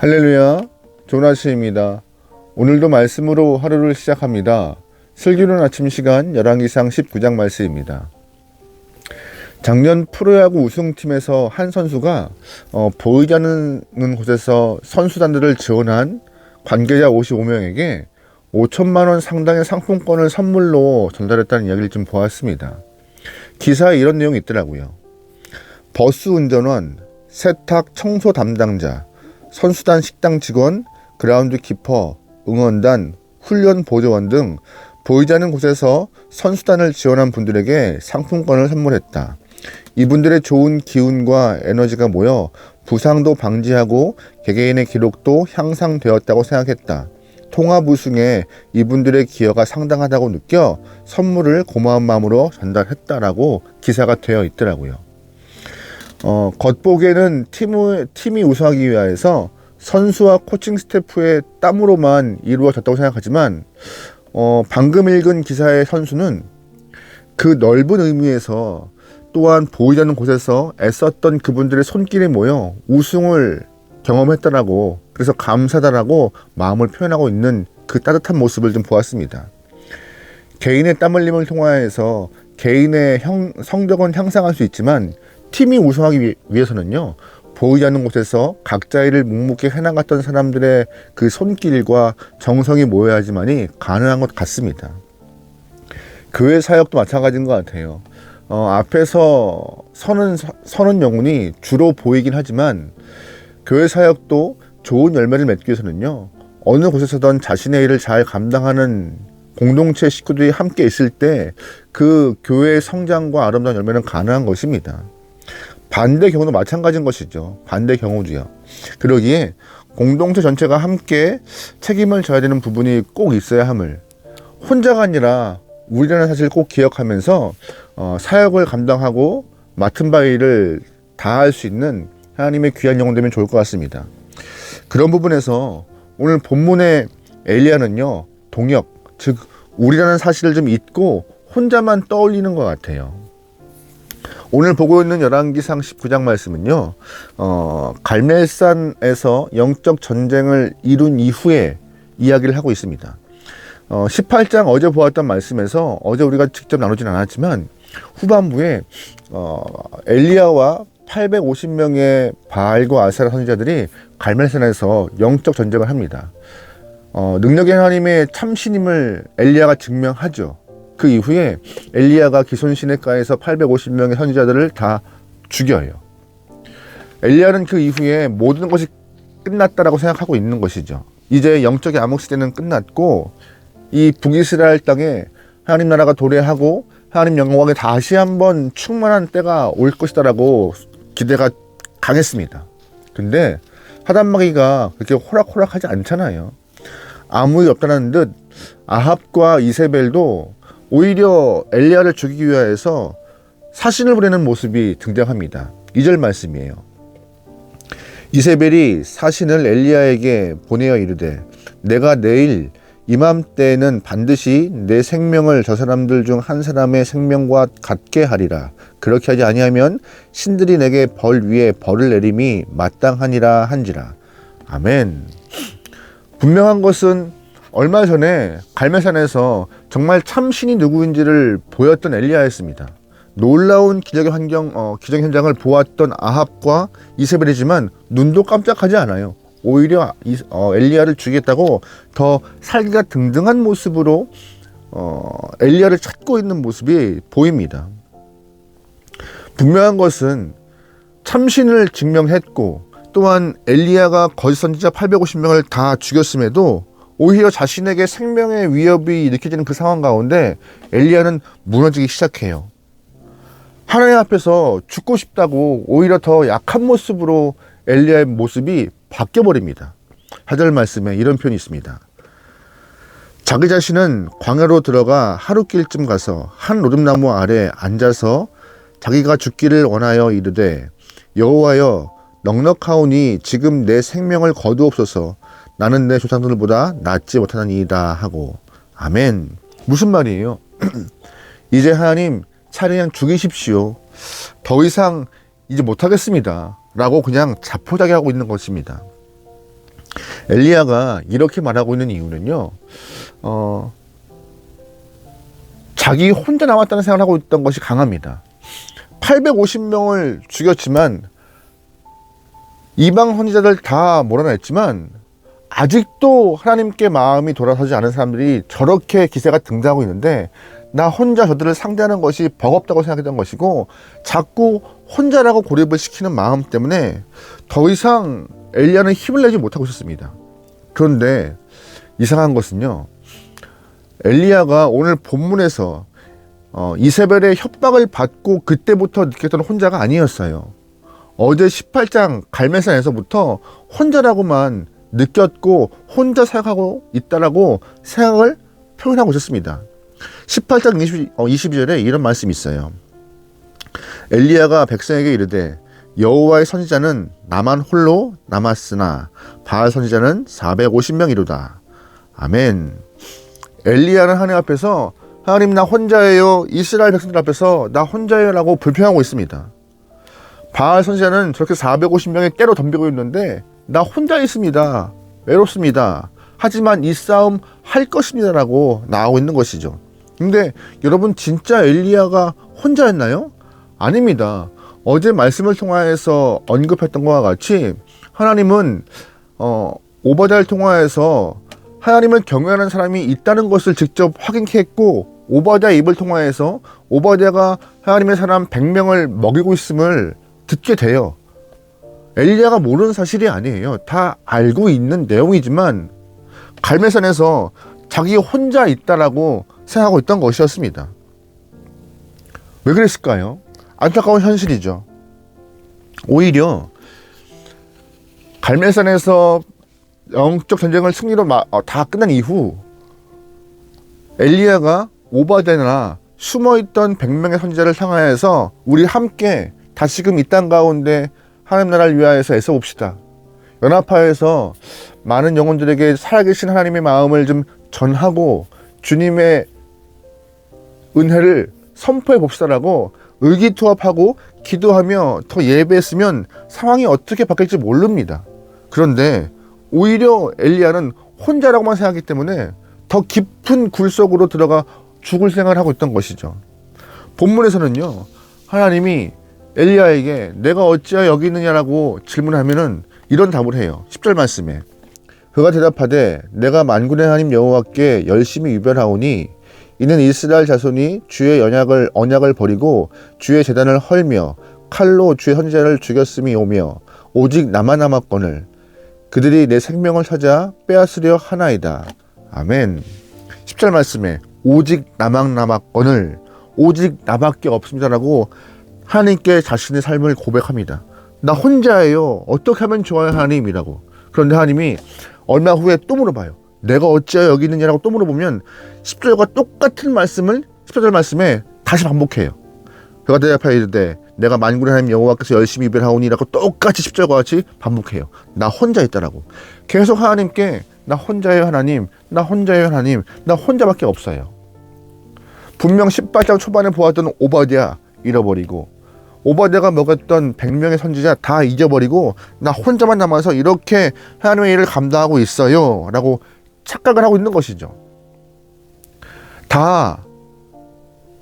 할렐루야, 좋은 아침입니다. 오늘도 말씀으로 하루를 시작합니다. 슬기로운 아침 시간 열왕기상 19장 말씀입니다. 작년 프로야구 우승팀에서 한 선수가 보이지 않는 곳에서 선수단들을 지원한 관계자 55명에게 5천만 원 상당의 상품권을 선물로 전달했다는 이야기를 좀 보았습니다. 기사에 이런 내용이 있더라고요. 버스 운전원, 세탁 청소 담당자, 선수단 식당 직원, 그라운드 키퍼, 응원단, 훈련 보조원 등 보이지 않는 곳에서 선수단을 지원한 분들에게 상품권을 선물했다. 이분들의 좋은 기운과 에너지가 모여 부상도 방지하고 개개인의 기록도 향상되었다고 생각했다. 통합 우승에 이분들의 기여가 상당하다고 느껴 선물을 고마운 마음으로 전달했다라고 기사가 되어 있더라고요. 겉보기에는 팀이 우승하기 위해서 선수와 코칭 스태프의 땀으로만 이루어졌다고 생각하지만 방금 읽은 기사의 선수는 그 넓은 의미에서 또한 보이지 않는 곳에서 애썼던 그분들의 손길이 모여 우승을 경험했다라고, 그래서 감사하다라고 마음을 표현하고 있는 그 따뜻한 모습을 좀 보았습니다. 개인의 땀 흘림을 통하여서 개인의 성적은 향상할 수 있지만 팀이 우승하기 위해서는요, 보이지 않는 곳에서 각자 일을 묵묵히 해나갔던 사람들의 그 손길과 정성이 모여야지만이 가능한 것 같습니다. 교회 사역도 마찬가지인 것 같아요. 앞에서 서는 영혼이 주로 보이긴 하지만 교회 사역도 좋은 열매를 맺기 위해서는요, 어느 곳에서든 자신의 일을 잘 감당하는 공동체 식구들이 함께 있을 때 그 교회의 성장과 아름다운 열매는 가능한 것입니다. 반대 경우도 마찬가지인 것이죠. 반대 경우도요. 그러기에 공동체 전체가 함께 책임을 져야 되는 부분이 꼭 있어야 함을, 혼자가 아니라 우리라는 사실을 꼭 기억하면서 사역을 감당하고 맡은 바 일을 다할 수 있는 하나님의 귀한 영혼 되면 좋을 것 같습니다. 그런 부분에서 오늘 본문의 엘리야는요, 동역, 즉 우리라는 사실을 좀 잊고 혼자만 떠올리는 것 같아요. 오늘 보고 있는 열왕기상 19장 말씀은요, 갈멜산에서 영적 전쟁을 이룬 이후에 이야기를 하고 있습니다. 18장 어제 보았던 말씀에서, 어제 우리가 직접 나누진 않았지만 후반부에 엘리야와 850명의 바알과 아세라 선지자들이 갈멜산에서 영적 전쟁을 합니다. 능력의 하나님의 참신임을 엘리야가 증명하죠. 그 이후에 엘리야가 기손 시내가에서 850명의 선지자들을 다 죽여요. 엘리야는 그 이후에 모든 것이 끝났다라고 생각하고 있는 것이죠. 이제 영적의 암흑 시대는 끝났고 이 북이스라엘 땅에 하나님 나라가 도래하고 하나님 영광에 다시 한번 충만한 때가 올 것이다라고 기대가 강했습니다. 근데 하단마귀가 그렇게 호락호락하지 않잖아요. 아무 일 없다는 듯 아합과 이세벨도 오히려 엘리야를 죽이기 위해서 사신을 보내는 모습이 등장합니다. 2절 말씀이에요. 이세벨이 사신을 엘리야에게 보내어 이르되 내가 내일 이맘때에는 반드시 내 생명을 저 사람들 중 한 사람의 생명과 같게 하리라. 그렇게 하지 아니하면 신들이 내게 벌 위에 벌을 내림이 마땅하니라 한지라. 아멘. 분명한 것은 얼마 전에 갈멜산에서 정말 참신이 누구인지를 보였던 엘리야였습니다. 놀라운 기적의 기적 현장을 보았던 아합과 이세벨이지만 눈도 깜짝하지 않아요. 오히려 엘리야를 죽이겠다고 더 살기가 등등한 모습으로 엘리야를 찾고 있는 모습이 보입니다. 분명한 것은 참신을 증명했고 또한 엘리야가 거짓 선지자 850명을 다 죽였음에도 오히려 자신에게 생명의 위협이 느껴지는 그 상황 가운데 엘리야는 무너지기 시작해요. 하나님 앞에서 죽고 싶다고 오히려 더 약한 모습으로 엘리야의 모습이 바뀌어버립니다. 4절 말씀에 이런 표현이 있습니다. 자기 자신은 광야로 들어가 하룻길쯤 가서 한 로듬나무 아래 앉아서 자기가 죽기를 원하여 이르되 여호와여 넉넉하오니 지금 내 생명을 거두옵소서. 나는 내 조상들보다 낫지 못하나이다 하고. 아멘. 무슨 말이에요? 이제 하나님 차라리 그냥 죽이십시오. 더 이상 이제 못하겠습니다 라고 그냥 자포자기하고 있는 것입니다. 엘리야가 이렇게 말하고 있는 이유는요, 자기 혼자 남았다는 생각을 하고 있던 것이 강합니다. 850명을 죽였지만 이방 선지자들 다 몰아냈지만 아직도 하나님께 마음이 돌아서지 않은 사람들이 저렇게 기세가 등장하고 있는데 나 혼자 저들을 상대하는 것이 버겁다고 생각했던 것이고 자꾸 혼자라고 고립을 시키는 마음 때문에 더 이상 엘리야는 힘을 내지 못하고 있었습니다. 그런데 이상한 것은요, 엘리야가 오늘 본문에서 이세벨의 협박을 받고 그때부터 느꼈던 혼자가 아니었어요. 어제 18장 갈멜산에서부터 혼자라고만 느꼈고 혼자 생각하고 있다라고 생각을 표현하고 있었습니다. 18장 22절에 이런 말씀이 있어요. 엘리야가 백성에게 이르되 여호와의 선지자는 나만 홀로 남았으나 바알 선지자는 450명이로다. 아멘. 엘리야는 하나님 앞에서 하나님 나 혼자예요, 이스라엘 백성들 앞에서 나 혼자예요 라고 불평하고 있습니다. 바알 선지자는 저렇게 450명이 때로 덤비고 있는데 나 혼자 있습니다, 외롭습니다, 하지만 이 싸움 할 것입니다 라고 나오고 있는 것이죠. 근데 여러분, 진짜 엘리야가 혼자였나요? 아닙니다. 어제 말씀을 통하여서 언급했던 것과 같이 하나님은 오바댜를 통하여서 하나님을 경외하는 사람이 있다는 것을 직접 확인했고, 오바댜 입을 통하여서 오바댜가 하나님의 사람 100명을 먹이고 있음을 듣게 돼요. 엘리야가 모르는 사실이 아니에요. 다 알고 있는 내용이지만 갈멜산에서 자기 혼자 있다라고 생각하고 있던 것이었습니다. 왜 그랬을까요? 안타까운 현실이죠. 오히려 갈멜산에서 영적 전쟁을 승리로 다 끝난 이후 엘리야가 오바댜나 숨어있던 100명의 선지자를 향하여서 우리 함께 다시금 이 땅 가운데 하나님 나라를 위하여서 애써봅시다. 연합하여서 많은 영혼들에게 살아계신 하나님의 마음을 좀 전하고 주님의 은혜를 선포해 봅시다라고 의기투합하고 기도하며 더 예배했으면 상황이 어떻게 바뀔지 모릅니다. 그런데 오히려 엘리야는 혼자라고만 생각하기 때문에 더 깊은 굴 속으로 들어가 죽을 생각을 하고 있던 것이죠. 본문에서는요, 하나님이 엘리야에게 내가 어찌하여 여기 있느냐라고 질문하면은 이런 답을 해요. 10절 말씀에 그가 대답하되 내가 만군의 하나님 여호와께 열심히 유별하오니 이는 이스라엘 자손이 주의 언약을 버리고 주의 제단을 헐며 칼로 주의 선지자를 죽였음이 오며 오직 나만 남았거늘 그들이 내 생명을 찾아 빼앗으려 하나이다. 아멘. 10절 말씀에 오직 나만 남았거늘, 오직 나밖에 없습니다라고 하나님께 자신의 삶을 고백합니다. 나 혼자예요, 어떻게 하면 좋아요 하나님이라고. 그런데 하나님이 얼마 후에 또 물어봐요. 내가 어찌하여 여기 있느냐라고 또 물어보면 10절과 똑같은 말씀을 14절 말씀에 다시 반복해요. 그가 대답하여 이르되 내가 만군의 하나님 여호와께서 열심히 유별하오니라고 똑같이 10절과 같이 반복해요. 나 혼자 있다라고. 계속 하나님께 나 혼자예요 하나님, 나 혼자예요 하나님, 나 혼자밖에 없어요. 분명 18장 초반에 보았던 오바댜 잃어버리고 오바댜가 먹었던 100명의 선지자 다 잊어버리고 나 혼자만 남아서 이렇게 하나님의 일을 감당하고 있어요 라고 착각을 하고 있는 것이죠. 다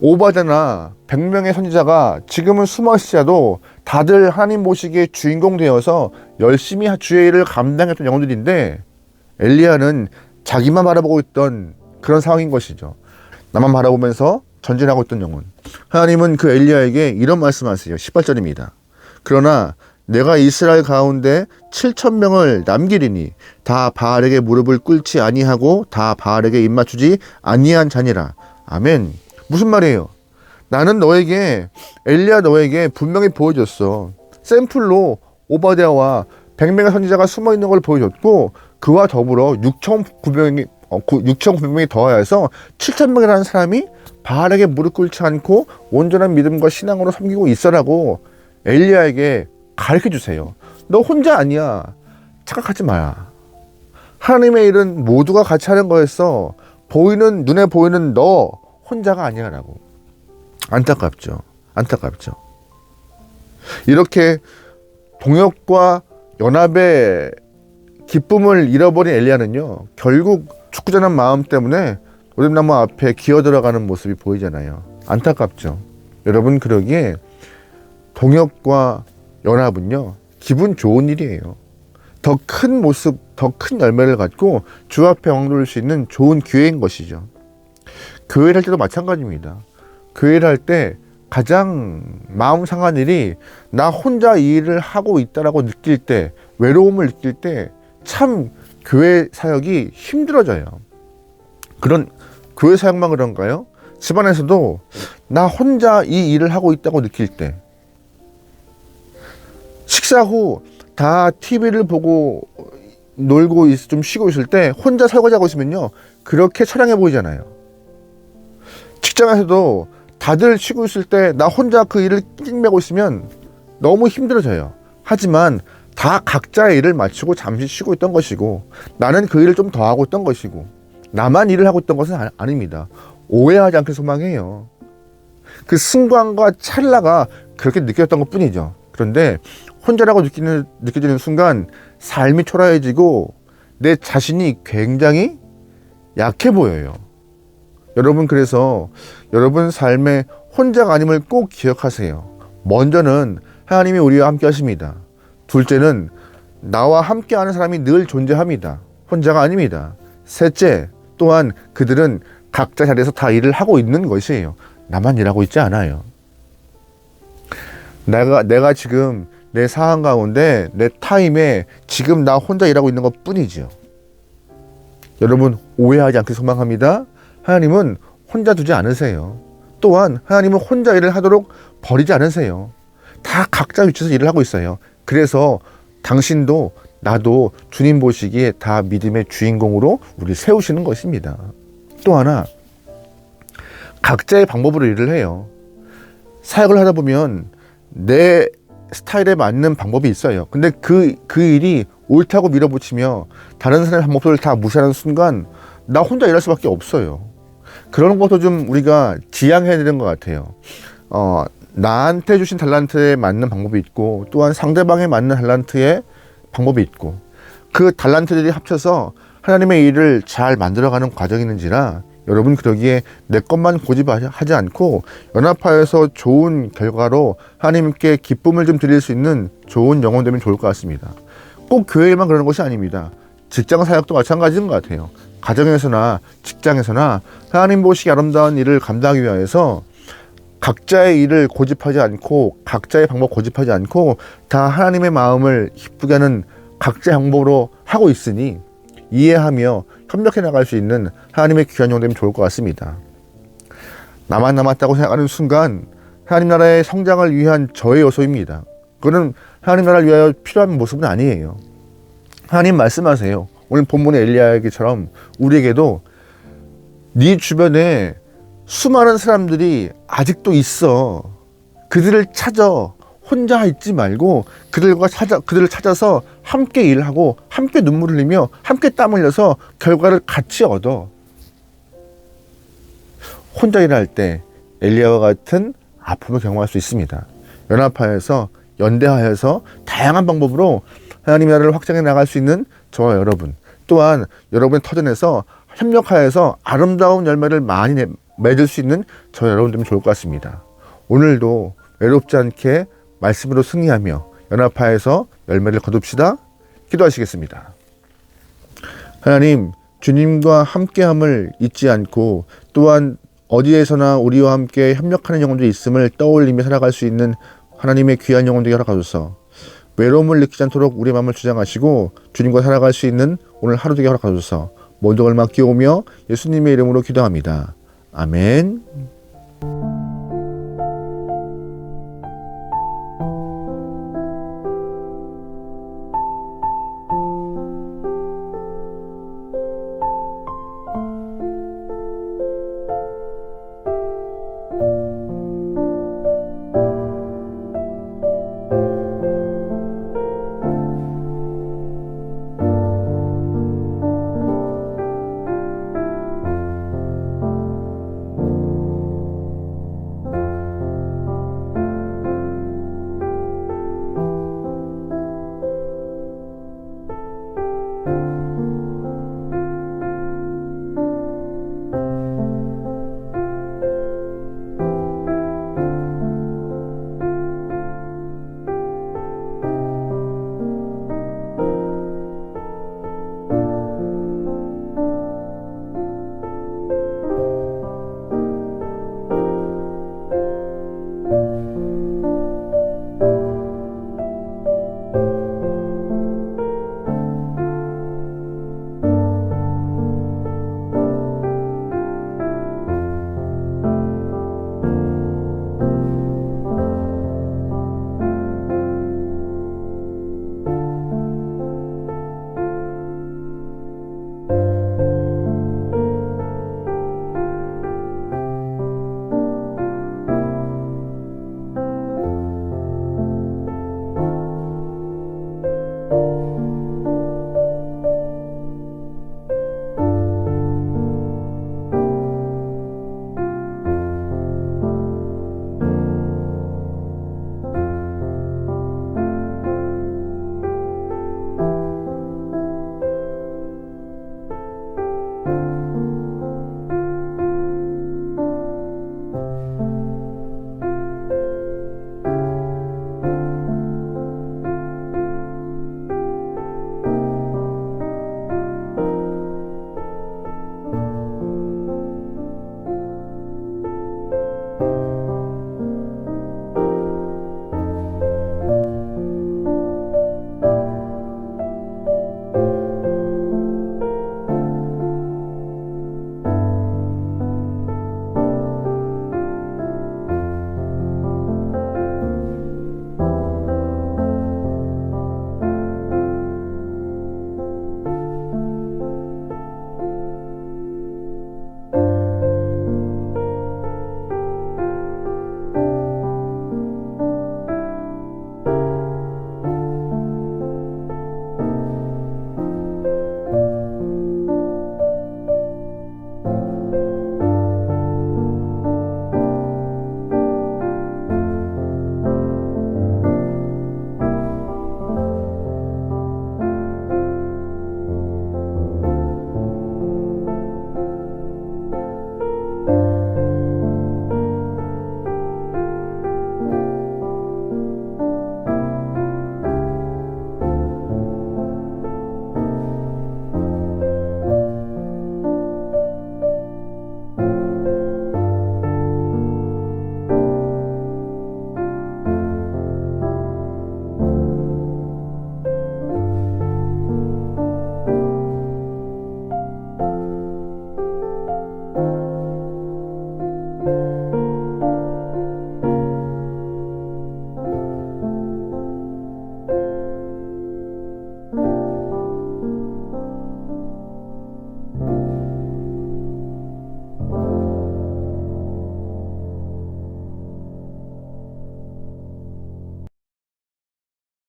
오바댜나 100명의 선지자가 지금은 숨어있어도 다들 하나님 보시기에 주인공 되어서 열심히 주의 일을 감당했던 영혼들인데 엘리야는 자기만 바라보고 있던 그런 상황인 것이죠. 나만 바라보면서 전진하고 있던 영혼. 하나님은 그 엘리야에게 이런 말씀하세요. 18절입니다. 그러나 내가 이스라엘 가운데 7,000명을 남기리니 다 바알에게 무릎을 꿇지 아니하고 다 바알에게 입맞추지 아니한 자니라. 아멘. 무슨 말이에요? 나는 너에게, 엘리야 너에게 분명히 보여줬어. 샘플로 오바댜와 100명의 선지자가 숨어있는 걸 보여줬고 그와 더불어 6,900명이 더하여서 7,000명이라는 사람이 바알에게 무릎 꿇지 않고 온전한 믿음과 신앙으로 섬기고 있어라고 엘리야에게 가르쳐 주세요. 너 혼자 아니야. 착각하지 마. 하나님의 일은 모두가 같이 하는 거였어. 눈에 보이는 너 혼자가 아니야라고. 안타깝죠. 안타깝죠. 이렇게 동역과 연합의 기쁨을 잃어버린 엘리야는요, 결국 죽고자 하는 마음 때문에 오lim나무 앞에 기어 들어가는 모습이 보이잖아요. 안타깝죠. 여러분, 그러기에 동역과 연합은요, 기분 좋은 일이에요. 더 큰 모습, 더 큰 열매를 갖고 주 앞에 왕노릴 수 있는 좋은 기회인 것이죠. 교회를 할 때도 마찬가지입니다. 교회를 할 때 가장 마음 상한 일이 나 혼자 이 일을 하고 있다라고 느낄 때, 외로움을 느낄 때 참 교회 사역이 힘들어져요. 그런 교회 사역만 그런가요? 집안에서도 나 혼자 이 일을 하고 있다고 느낄 때, 식사 후 다 TV를 보고 놀고 좀 쉬고 있을 때 혼자 설거지하고 있으면요, 그렇게 처량해 보이잖아요. 직장에서도 다들 쉬고 있을 때 나 혼자 그 일을 낑낑매고 있으면 너무 힘들어져요. 하지만 다 각자의 일을 마치고 잠시 쉬고 있던 것이고, 나는 그 일을 좀 더 하고 있던 것이고, 나만 일을 하고 있던 것은 아닙니다. 오해하지 않게 소망해요. 그 순간과 찰나가 그렇게 느꼈던 것 뿐이죠. 그런데 혼자라고 느껴지는 순간 삶이 초라해지고 내 자신이 굉장히 약해 보여요. 여러분, 그래서 여러분 삶의 혼자가 아님을 꼭 기억하세요. 먼저는 하나님이 우리와 함께 하십니다. 둘째는 나와 함께하는 사람이 늘 존재합니다. 혼자가 아닙니다. 셋째, 또한 그들은 각자 자리에서 다 일을 하고 있는 것이에요. 나만 일하고 있지 않아요. 내가 지금 내 상황 가운데 내 타임에 지금 나 혼자 일하고 있는 것 뿐이죠. 여러분, 오해하지 않길 소망합니다. 하나님은 혼자 두지 않으세요. 또한 하나님은 혼자 일을 하도록 버리지 않으세요. 다 각자 위치에서 일을 하고 있어요. 그래서 당신도 나도 주님 보시기에 다 믿음의 주인공으로 우리를 세우시는 것입니다. 또 하나, 각자의 방법으로 일을 해요. 사역을 하다 보면 내 스타일에 맞는 방법이 있어요. 근데 그 일이 옳다고 밀어붙이며 다른 사람의 방법들을 다 무시하는 순간 나 혼자 일할 수밖에 없어요. 그런 것도 좀 우리가 지양해야 되는 것 같아요. 나한테 주신 달란트에 맞는 방법이 있고, 또한 상대방에 맞는 달란트의 방법이 있고, 그 달란트들이 합쳐서 하나님의 일을 잘 만들어가는 과정이는지라, 여러분, 그러기에 내 것만 고집하지 않고 연합하여서 좋은 결과로 하나님께 기쁨을 좀 드릴 수 있는 좋은 영혼 되면 좋을 것 같습니다. 꼭 교회에만 그러는 것이 아닙니다. 직장 사역도 마찬가지인 것 같아요. 가정에서나 직장에서나 하나님 보시기 아름다운 일을 감당하기 위해서 각자의 일을 고집하지 않고, 각자의 방법 고집하지 않고 다 하나님의 마음을 기쁘게 하는 각자의 방법으로 하고 있으니 이해하며 협력해 나갈 수 있는 하나님의 귀한 영혼 되면 좋을 것 같습니다. 나만 남았다고 생각하는 순간 하나님 나라의 성장을 위한 저의 요소입니다. 그거는 하나님 나라를 위하여 필요한 모습은 아니에요. 하나님 말씀하세요. 오늘 본문의 엘리야에게처럼 우리에게도 네 주변에 수많은 사람들이 아직도 있어. 그들을 찾아. 혼자 있지 말고 그들을 찾아서 함께 일하고 함께 눈물을 흘리며 함께 땀 흘려서 결과를 같이 얻어. 혼자 일할 때 엘리야와 같은 아픔을 경험할 수 있습니다. 연합하여서, 연대하여서 다양한 방법으로 하나님의 나라를 확장해 나갈 수 있는 저와 여러분, 또한 여러분의 터전에서 협력하여서 아름다운 열매를 많이 맺을 수 있는 저와 여러분 되면 좋을 것 같습니다. 오늘도 외롭지 않게 말씀으로 승리하며 연합하여서 열매를 거둡시다. 기도하시겠습니다. 하나님, 주님과 함께함을 잊지 않고, 또한 어디에서나 우리와 함께 협력하는 영혼들이 있음을 떠올리며 살아갈 수 있는 하나님의 귀한 영혼들이 허락하소서. 외로움을 느끼지 않도록 우리의 마음을 주장하시고 주님과 살아갈 수 있는 오늘 하루 되게 허락하소서. 모든 걸 맡기오며 예수님의 이름으로 기도합니다. 아멘.